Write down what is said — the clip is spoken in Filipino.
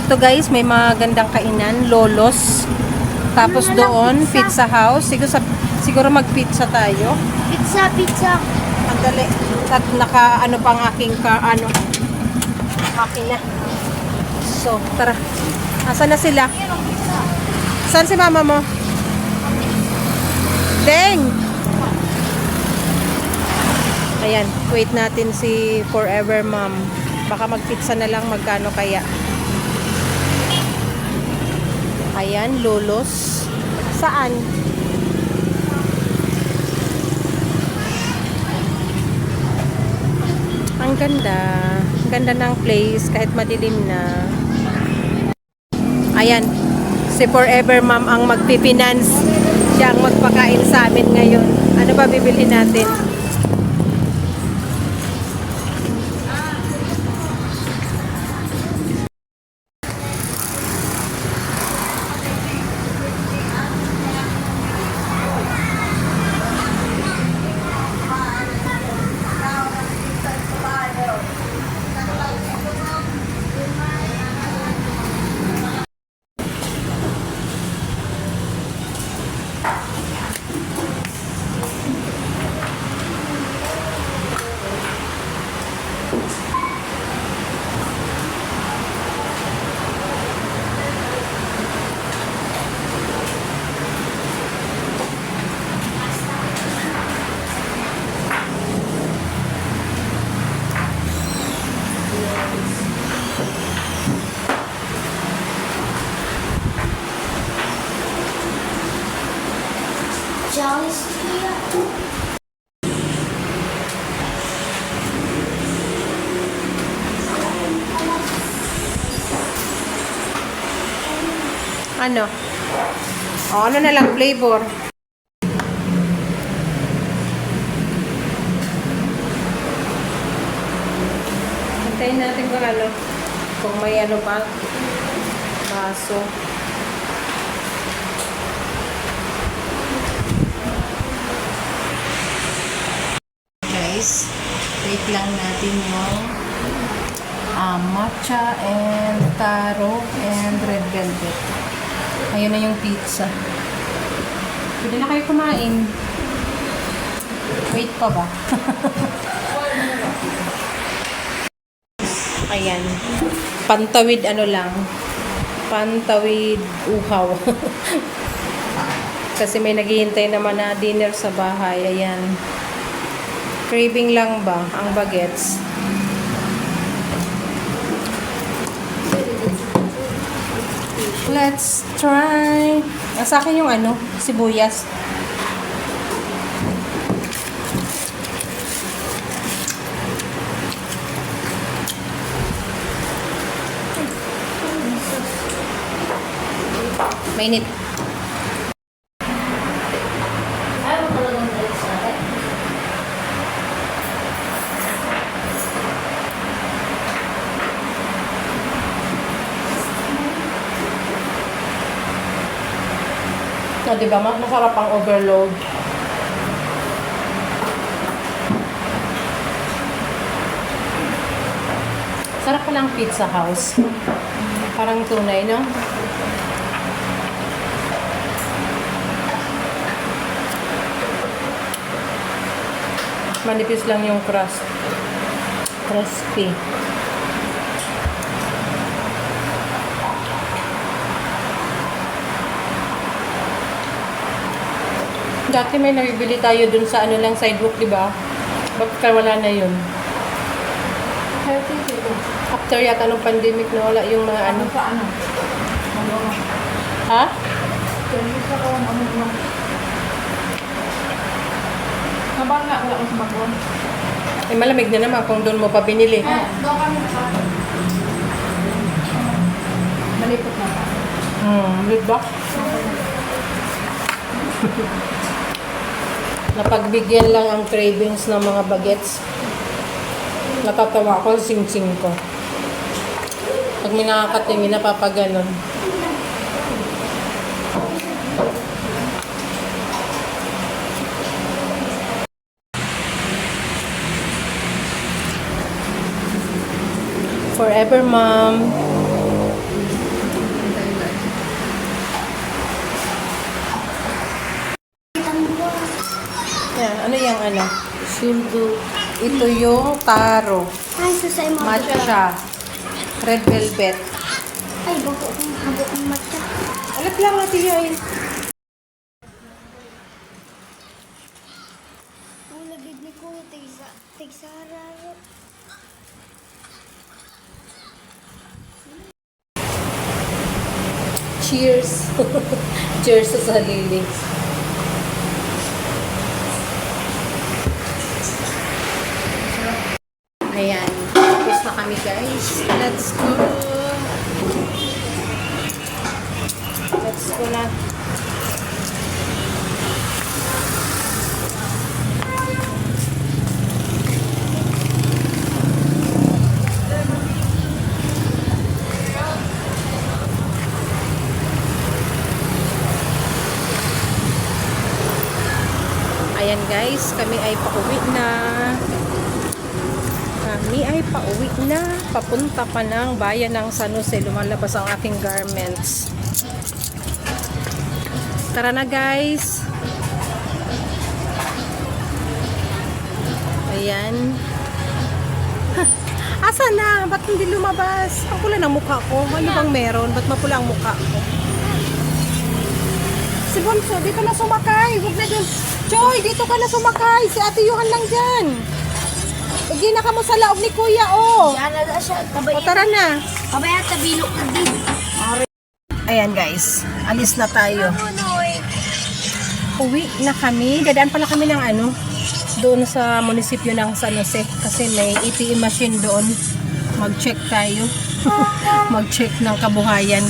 Dito guys, may mga gandang kainan, Lolos. Tapos doon, pizza house. Siguro mag-pizza tayo. Pizza. Ang dali. At ano pa ang aking makina. So, tara. Nasaan na sila? Saan si mama mo? Deng! Ayan, wait natin si Forever Mom. Baka mag-pizza na lang, magkano kaya? Ayan, Lolos. Saan? Ang ganda. Ang ganda ng place kahit madilim na. Ayan. Si Forever Mom ang magpipinance. Siya ang magpakain sa amin ngayon. Ano ba bibilhin natin? Jolly Square. Ano? O, ano na lang flavor? Hintayin natin kung may ano pa. Baso. Guys, wait lang natin yung matcha and taro and red velvet. Ayun na yung pizza. Pwede na kayo kumain. Wait pa ba? Ayan. Pantawid lang. Pantawid uhaw. Kasi may naghihintay naman na dinner sa bahay. Ayan. Craving lang ba ang bagets? Let's try. Sa akin yung sibuyas. Mainit. So, diba, masarap ang overload. Sarap pa lang pizza house. Parang tunay, no? Manipis lang yung crust. Crispy. Dati may nabibili tayo dun sa lang sidewalk, di ba? Bakit wala na yun? After yata nung pandemic na wala yung mga Ha? Nabang nga wala ko sa bagon. Eh, malamig na naman kung doon mo pa binili. Doon kami sa malipot na pa. Diba? Napagbigyan lang ang cravings ng mga bagets. Natatawa ko, sing-sing ko. Pag may nakakatingin, napapaganon. Forever Mom. ano? Simple. Ito yung taro. Ay, susay mo. Matcha. Red velvet. Ay, bako kong habo ang matcha. Alat lang natin yun. Ulagid ni ko, tigsara. Cheers. Cheers sa sarili. Ayan. Tapos na kami guys. Let's go. Let's go na. Ayan guys, kami ay pauwi na. Kami ay pauwi na. Papunta pa ng bayan ng San Jose. Lumalabas ang aking garments. Tara na guys. Ayan. Asa na? Ba't hindi lumabas? Ang pula ng mukha ko. Ano bang meron? Ba't mapula ang mukha ko? Si Bonso, dito na sumakay. Huwag na dun. Choy, dito ka na sumakay. Si Ate Yuhan lang dyan. Igi na ka mo sa laog ni Kuya, oh. Yan na siya. O, tara na. Kabaya tabilok na din. Ayan guys, alis na tayo. Uwi na kami. Dadaan pala kami ng ano, doon sa munisipyo ng San Jose. Kasi may ATM machine doon. Mag-check tayo. Mag-check ng kabuhayan.